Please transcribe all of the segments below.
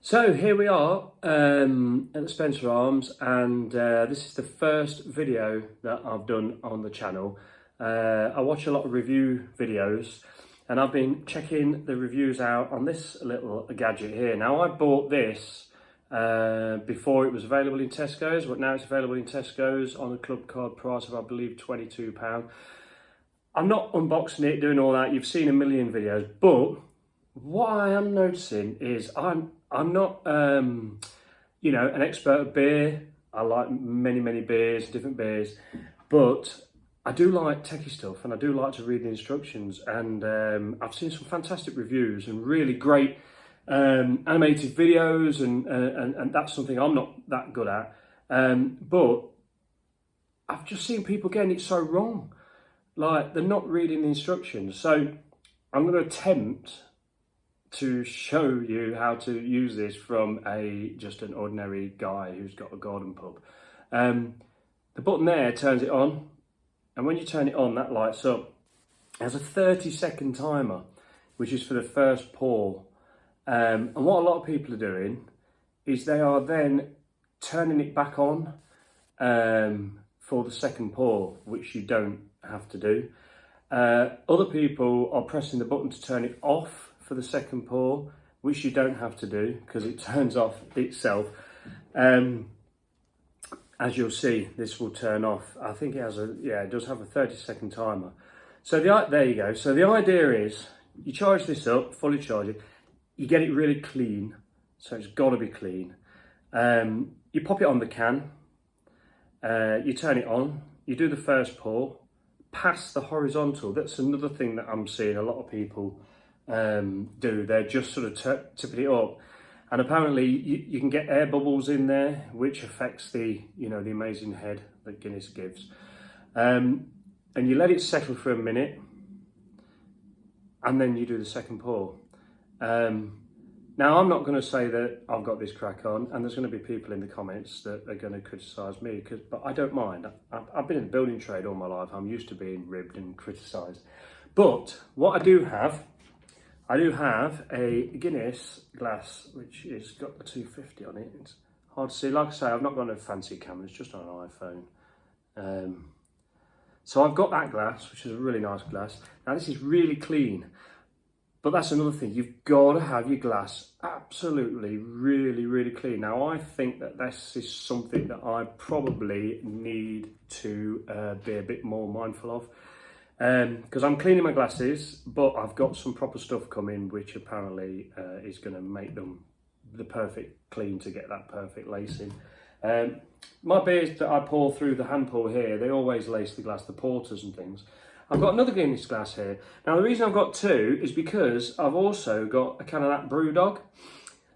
So here we are at the Spencer Arms, and this is the first video that I've done on the channel. I watch a lot of review videos, and I've been checking the reviews out on this little gadget here. Now, I bought this before it was available in Tesco's, but now it's available in Tesco's on a club card price of, I believe, £22. I'm not unboxing it, doing all that. You've seen a million videos, but what I am noticing is I'm not, an expert at beer. I like many beers, different beers, but I do like techie stuff, and I do like to read the instructions. And I've seen some fantastic reviews and really great animated videos, and that's something I'm not that good at. But I've just seen people getting it so wrong. Like, they're not reading the instructions. So I'm going to attempt to show you how to use this from just an ordinary guy who's got a garden pub. The button there turns it on, and when you turn it on, that lights up. It has a 30-second timer, which is for the first pour. And what a lot of people are doing is they are then turning it back on for the second pour, which you don't have to do. Other people are pressing the button to turn it off for the second pour, which you don't have to do because it turns off itself. As you'll see, this will turn off. I think it has it does have a 30-second timer. So there you go. So the idea is you charge this up, fully charge it, you get it really clean. So it's got to be clean. You pop it on the can, you turn it on, you do the first pour, pass the horizontal. That's another thing that I'm seeing a lot of people do. They're just sort of tipping it up, and apparently you can get air bubbles in there, which affects the the amazing head that Guinness gives. And you let it settle for a minute, and then you do the second pour. Now, I'm not going to say that I've got this crack on, and there's going to be people in the comments that are going to criticise me, but I don't mind. I've been in the building trade all my life. I'm used to being ribbed and criticised. But what I do have a Guinness glass, which has got the 250 on it. It's hard to see. Like I say, I've not got a fancy camera, it's just on an iPhone. So I've got that glass, which is a really nice glass. Now, this is really clean. But that's another thing, you've got to have your glass absolutely really clean. Now, I think that this is something that I probably need to be a bit more mindful of. Because I'm cleaning my glasses, but I've got some proper stuff coming, which apparently is going to make them the perfect clean to get that perfect lacing. My beers that I pour through the hand pour here, they always lace the glass, the porters and things. I've got another Guinness glass here. Now, the reason I've got two is because I've also got a can of that BrewDog.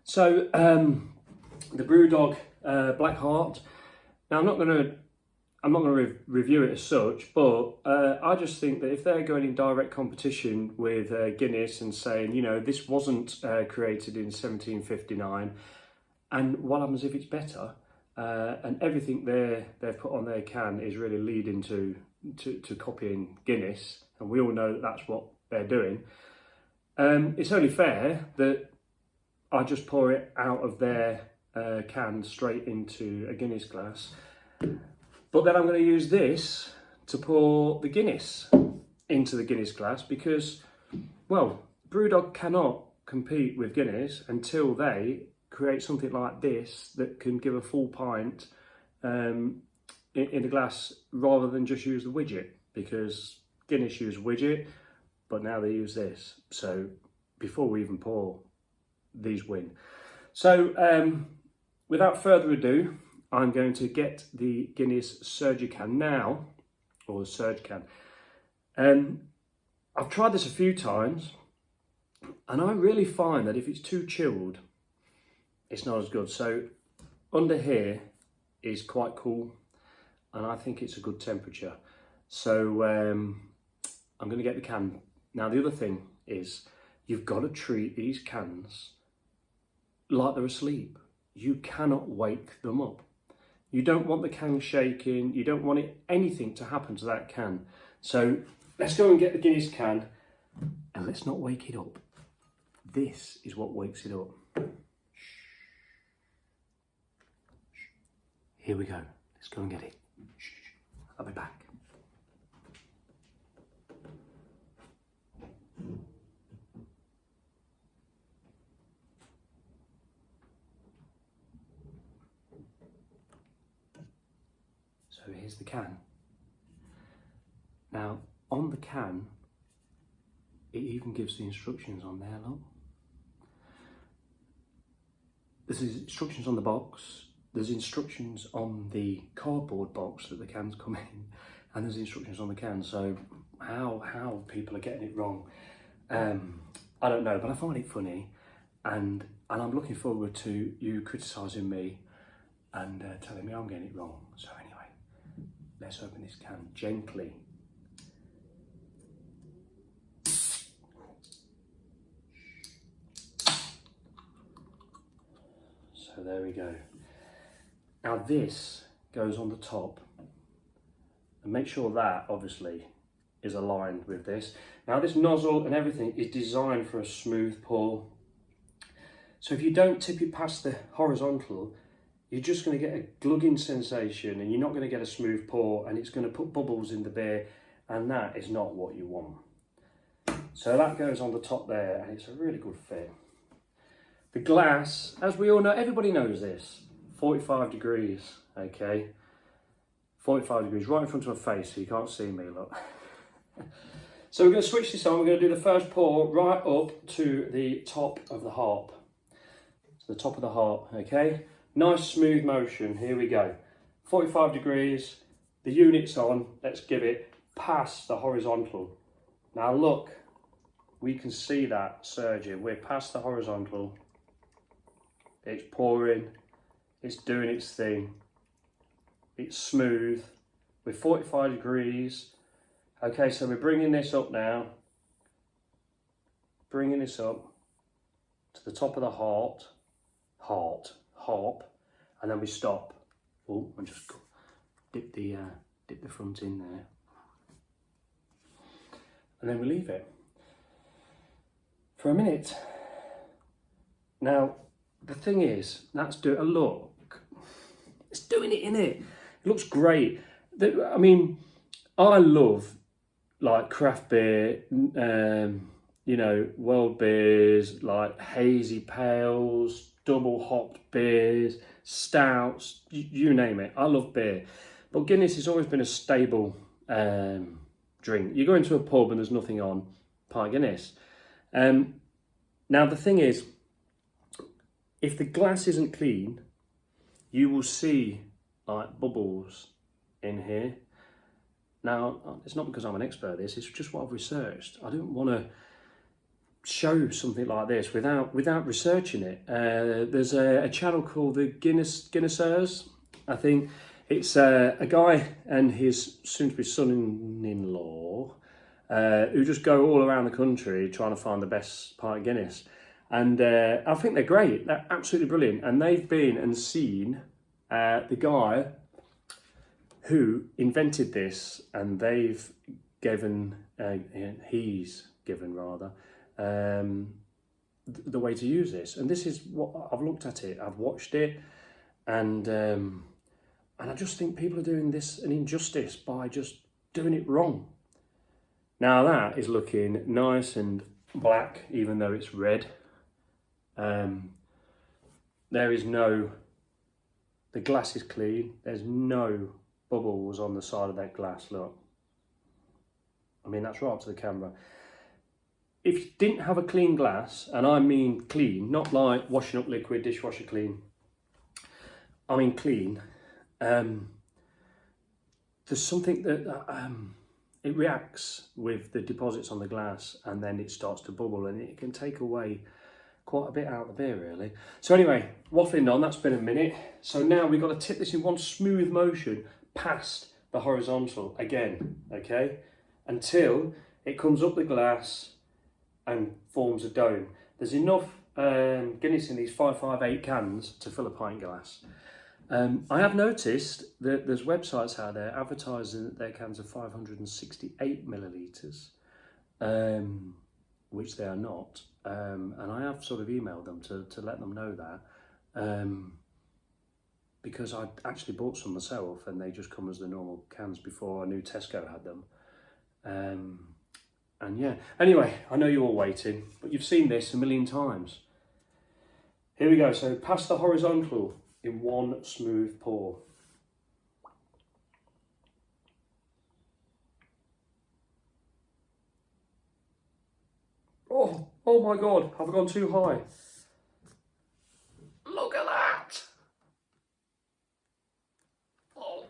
So, the BrewDog Black Heart. Now, I'm not going to review it as such, but I just think that if they're going in direct competition with Guinness and saying, this wasn't created in 1759, and what happens if it's better? And everything they've put on their can is really leading to copying Guinness, and we all know that that's what they're doing. It's only fair that I just pour it out of their can straight into a Guinness glass. But then I'm going to use this to pour the Guinness into the Guinness glass because, well, BrewDog cannot compete with Guinness until they create something like this that can give a full pint in a glass rather than just use the widget, because Guinness use widget, but now they use this. So before we even pour, these win. So without further ado, I'm going to get the Guinness Surge Can now, or the Surge Can. I've tried this a few times, and I really find that if it's too chilled, it's not as good. So under here is quite cool, and I think it's a good temperature. So I'm going to get the can. Now, the other thing is you've got to treat these cans like they're asleep. You cannot wake them up. You don't want the can shaking. You don't want anything to happen to that can. So let's go and get the Guinness can, and let's not wake it up. This is what wakes it up. Shh. Here we go. Let's go and get it. Shh. I'll be back. So here's the can. Now, on the can, it even gives the instructions on there, look. There's instructions on the box, there's instructions on the cardboard box that the cans come in, and there's instructions on the can. So how people are getting it wrong, I don't know, but I find it funny, and I'm looking forward to you criticising me and telling me I'm getting it wrong. So anyway, let's open this can gently. So there we go. Now this goes on the top, and make sure that obviously is aligned with this. Now this nozzle and everything is designed for a smooth pour. So if you don't tip it past the horizontal, you're just going to get a glugging sensation and you're not going to get a smooth pour, and it's going to put bubbles in the beer, and that is not what you want. So that goes on the top there, and it's a really good fit. The glass, as we all know, everybody knows this, 45 degrees, okay? 45 degrees, right in front of my face, so you can't see me, look. So we're going to switch this on. We're going to do the first pour right up to the top of the harp. To the top of the harp, okay? Nice smooth motion, here we go. 45 degrees, the unit's on, let's give it past the horizontal. Now look, we can see that surging, we're past the horizontal. It's pouring, it's doing its thing, it's smooth, we're 45 degrees. Okay, so we're bringing this up now, bringing this up to the top of the harp, and then we stop. Oh, and just dip the front in there, and then we leave it for a minute. Now, the thing is, that's doing a look. It's doing it, innit? It looks great. I mean, I love like craft beer, you know, world beers, like hazy pales, double hopped beers, stouts, you name it. I love beer. But Guinness has always been a stable drink. You go into a pub and there's nothing on, pint Guinness. Now the thing is, if the glass isn't clean, you will see like bubbles in here. Now, it's not because I'm an expert at this, it's just what I've researched. I don't want to show something like this without researching it. There's a channel called the Guinness Surge. I think it's a guy and his soon-to-be son-in-law who just go all around the country trying to find the best pint of Guinness. And I think they're great. They're absolutely brilliant. And they've been and seen the guy who invented this, and they've given, he's given rather, the way to use this. And this is what I've looked at it, I've watched it, and I just think people are doing this an injustice by just doing it wrong. Now that is looking nice and black, even though it's red. There is no, the glass is clean, there's no bubbles on the side of that glass, look. I mean, that's right up to the camera. If you didn't have a clean glass, and I mean clean, not like washing up liquid, dishwasher clean, I mean clean, there's something that it reacts with the deposits on the glass, and then it starts to bubble, and it can take away quite a bit out of the beer, really. So anyway, waffling on, that's been a minute. So now we've got to tip this in one smooth motion past the horizontal again, okay? Until it comes up the glass and forms a dome. There's enough Guinness in these 558 cans to fill a pint glass. I have noticed that there's websites out there advertising that their cans are 568 millilitres, which they are not. And I have sort of emailed them to let them know that. because I actually bought some myself and they just come as the normal cans before I knew Tesco had them. And yeah, anyway, I know you're all waiting, but you've seen this a million times. Here we go. So pass the horizontal in one smooth pour. Oh my God, have I gone too high? Look at that. Oh,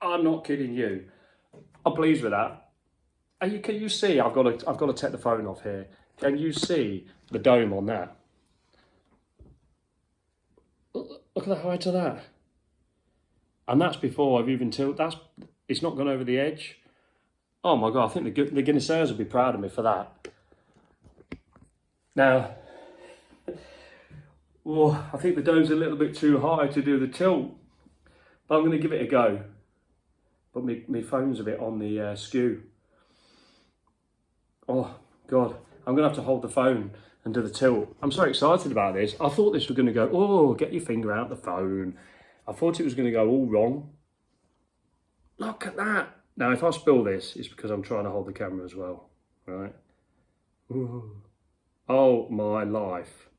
I'm not kidding you. I'm pleased with that. Can you see? I've got to take the phone off here. Can you see the dome on that? Look at the height of that. And that's before I've even tilted. It's not gone over the edge. Oh my God, I think the Guinnessers will be proud of me for that. Now, I think the dome's a little bit too high to do the tilt, but I'm going to give it a go. But my phone's a bit on the skew. Oh God, I'm going to have to hold the phone and do the tilt. I'm so excited about this. I thought this was going to go, oh, get your finger out the phone. I thought it was going to go all wrong. Look at that. Now, if I spill this, it's because I'm trying to hold the camera as well, right? Ooh. Oh my life.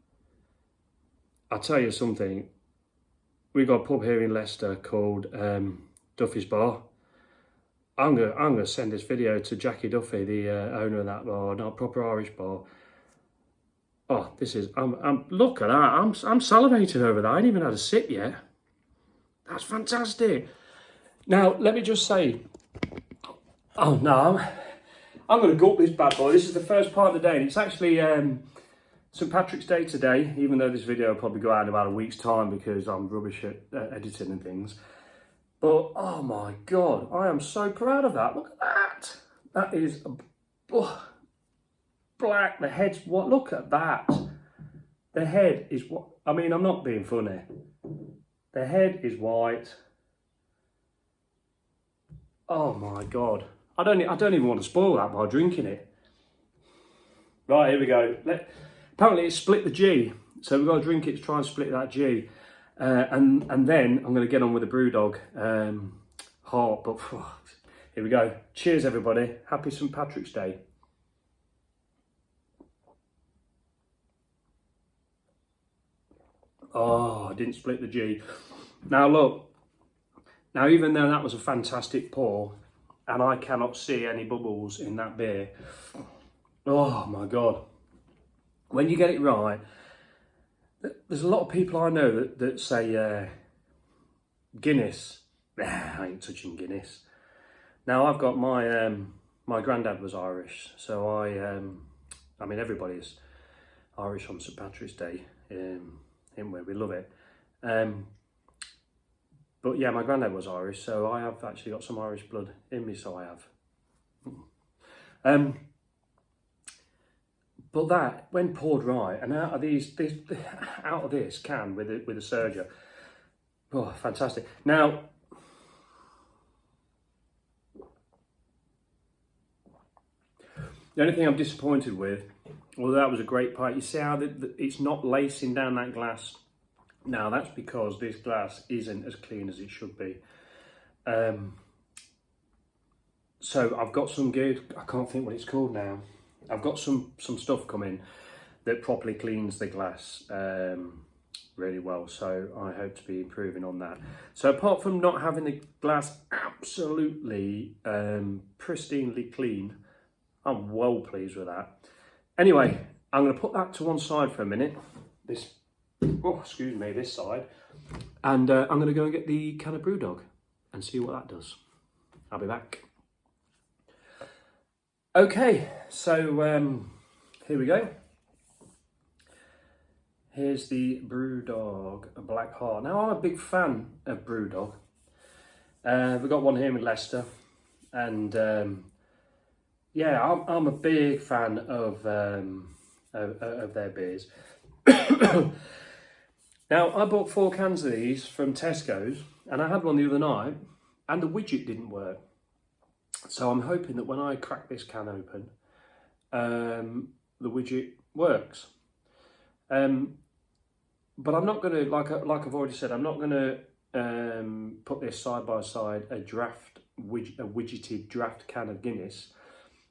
I'll tell you something. We've got a pub here in Leicester called Duffy's Bar. I'm gonna send this video to Jackie Duffy, the owner of that bar, not proper Irish bar. Oh, this is, look at that. I'm salivating over that. I ain't even had a sip yet. That's fantastic. Now, let me just say, oh no, I'm going to gulp this bad boy. This is the first part of the day, and it's actually St. Patrick's Day today, even though this video will probably go out in about a week's time because I'm rubbish at editing and things. But, oh my God, I am so proud of that. Look at that. That is black. The head's what? Look at that. The head is what? I mean, I'm not being funny. The head is white. Oh my God. I don't even want to spoil that by drinking it. Right, here we go. Apparently it's split the G. So we've got to drink it to try and split that G. And then I'm going to get on with the BrewDog heart. But here we go. Cheers, everybody. Happy St. Patrick's Day. Oh, I didn't split the G. Now look. Now, even though that was a fantastic pour, and I cannot see any bubbles in that beer, oh my God. When you get it right, there's a lot of people I know that say Guinness. Nah, I ain't touching Guinness. Now, I've got my granddad was Irish, so I mean, everybody's Irish on St. Patrick's Day, in where we love it. But yeah, my granddad was Irish, so I have actually got some Irish blood in me, so I have. But that, when poured right, and out of this can with a surger, oh, fantastic. Now, the only thing I'm disappointed with, well, that was a great part. You see how it's not lacing down that glass. Now, that's because this glass isn't as clean as it should be. So I've got some good, I can't think what it's called now. I've got some stuff coming that properly cleans the glass really well. So I hope to be improving on that. So apart from not having the glass absolutely pristinely clean, I'm well pleased with that. Anyway, I'm going to put that to one side for a minute. This side. And I'm going to go and get the can of BrewDog and see what that does. I'll be back. Okay, so here we go. Here's the BrewDog Black Heart. Now, I'm a big fan of BrewDog. We've got one here in Leicester. And yeah, I'm a big fan of their beers. Now, I bought 4 cans of these from Tesco's, and I had one the other night, and the widget didn't work. So I'm hoping that when I crack this can open, the widget works. but I'm not going to, like I've already said, I'm not going to put this side by side a widgeted draft can of Guinness,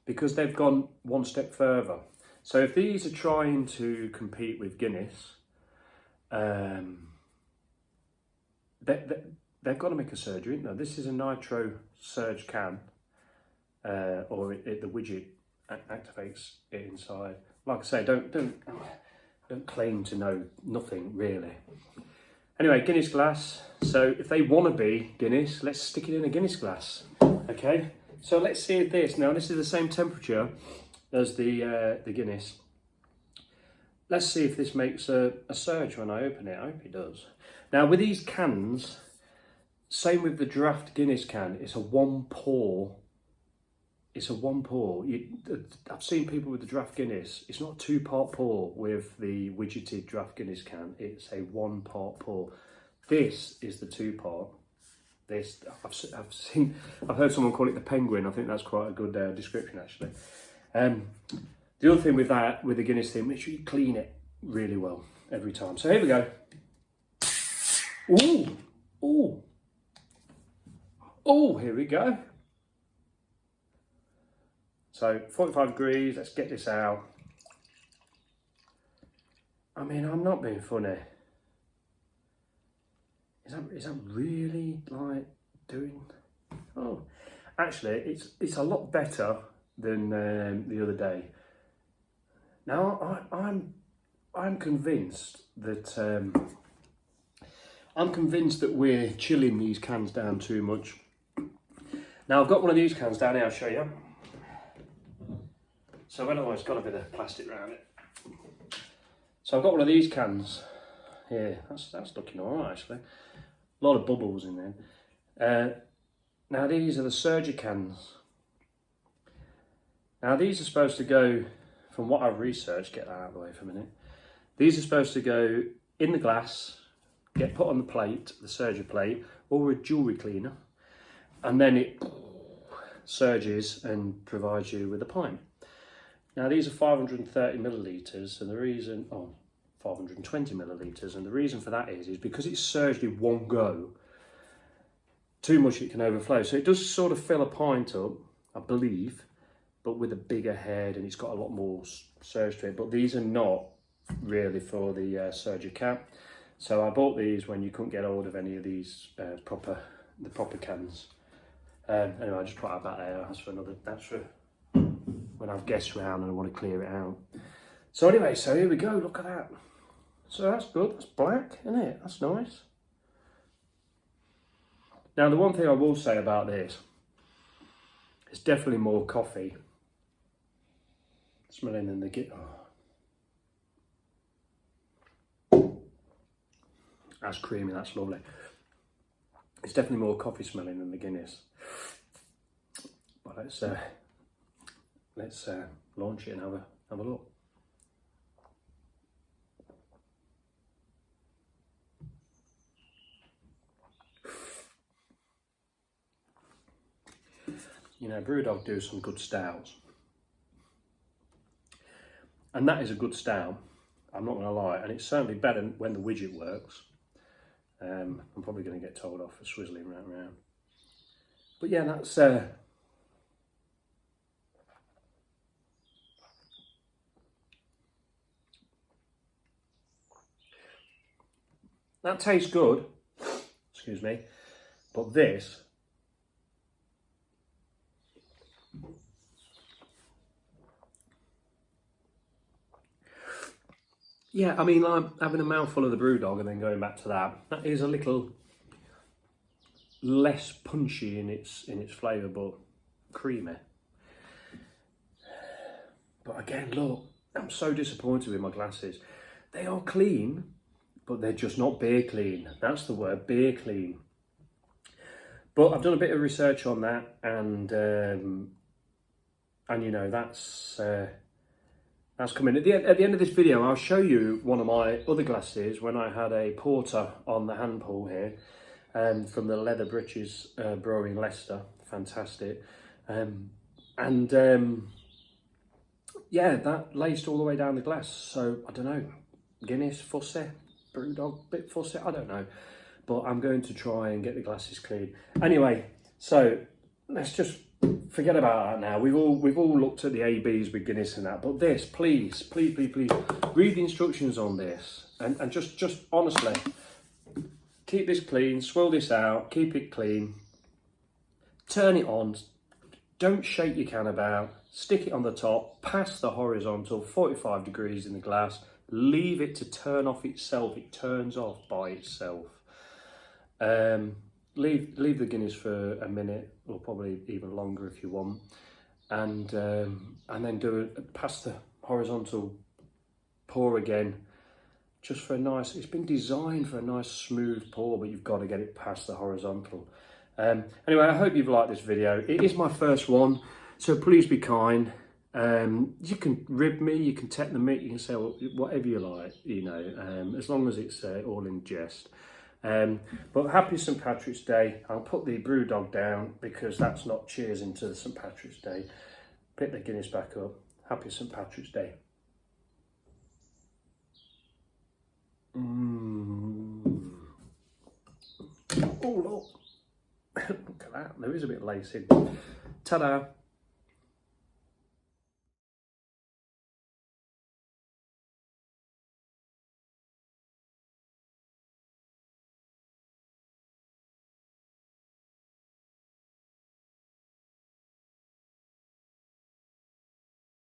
because they've gone one step further. So if these are trying to compete with Guinness, they've got to make a surge, isn't there? This is a Nitro Surge can, or the widget activates it inside. Like I say, don't claim to know nothing really. Anyway, Guinness glass. So if they want to be Guinness, let's stick it in a Guinness glass. Okay. So let's see if this. Now this is the same temperature as the Guinness. Let's see if this makes a surge when I open it. I hope it does. Now with these cans, same with the draft Guinness can, it's a one pour. It's a one pour. I've seen people with the draft Guinness. It's not a 2-part pour with the widgeted draft Guinness can. It's a 1-part pour. This is the 2-part. This I've heard someone call it the penguin. I think that's quite a good description actually. The other thing with the Guinness thing, make sure you clean it really well every time. So here we go. Ooh, ooh, oh! Here we go. So 45 degrees, let's get this out. I mean, I'm not being funny. Is that really like doing? Oh, actually, it's a lot better than the other day. Now I'm convinced that we're chilling these cans down too much. Now I've got one of these cans down here. I'll show you. So it's got a bit of plastic around it. So I've got one of these cans here. That's looking all right actually. A lot of bubbles in there. Now these are the Surge cans. Now these are supposed to go, from what I've researched, get that out of the way for a minute. These are supposed to go in the glass, get put on the plate, the Surge plate, or a jewellery cleaner, and then it surges and provides you with a pint. Now these are 530 millilitres, and the reason, 520 millilitres, and the reason for that is because it's surged in one go, too much it can overflow. So it does sort of fill a pint up, I believe, but with a bigger head, and it's got a lot more surge to it. But these are not really for the Surge Cap. So I bought these when you couldn't get hold of any of these the proper cans. Anyway, I just put that back there. That's for when I've guests around and I want to clear it out. So anyway, so here we go, look at that. So that's good, that's black, isn't it? That's nice. Now the one thing I will say about this, it's definitely more coffee smelling than the Guinness. Oh. That's creamy, that's lovely. It's definitely more coffee smelling than the Guinness. But let's launch it and have a look. You know, BrewDog do some good stouts, and that is a good stout. I'm not going to lie, and it's certainly better when the widget works. I'm probably going to get told off for swizzling right around, but yeah, that's that tastes good. Excuse me, but this. Yeah, I mean, like having a mouthful of the BrewDog and then going back to that. That is a little less punchy in its flavour, but creamy. But again, look, I'm so disappointed with my glasses. They are clean, but they're just not beer clean. That's the word, beer clean. But I've done a bit of research on that, and you know, that's coming. At the end of this video, I'll show you one of my other glasses when I had a porter on the hand pull here, from the Leather Britches Brewery in Leicester. Fantastic. Yeah, that laced all the way down the glass. So I don't know, Guinness, fussy, BrewDog, bit fussy, I don't know. But I'm going to try and get the glasses clean. Anyway, so let's just forget about that now. We've all looked at the ABs with Guinness and that, but this, please read the instructions on this and just honestly keep this clean, swirl this out, keep it clean, turn it on, don't shake your can about, stick it on the top, pass the horizontal, 45 degrees in the glass, leave it to turn off itself. It turns off by itself. Leave the Guinness for a minute, or probably even longer if you want, and then pass the horizontal pour again, just for a nice. It's been designed for a nice smooth pour, but you've got to get it past the horizontal. Anyway, I hope you've liked this video. It is my first one, so please be kind. You can rib me, you can take the meat, you can say whatever you like, you know, as long as it's all in jest. But happy St. Patrick's Day. I'll put the BrewDog down because that's not cheersing to the St. Patrick's Day. Pick the Guinness back up. Happy St. Patrick's Day. Oh, look. Look at that. There is a bit of lace in. Ta-da.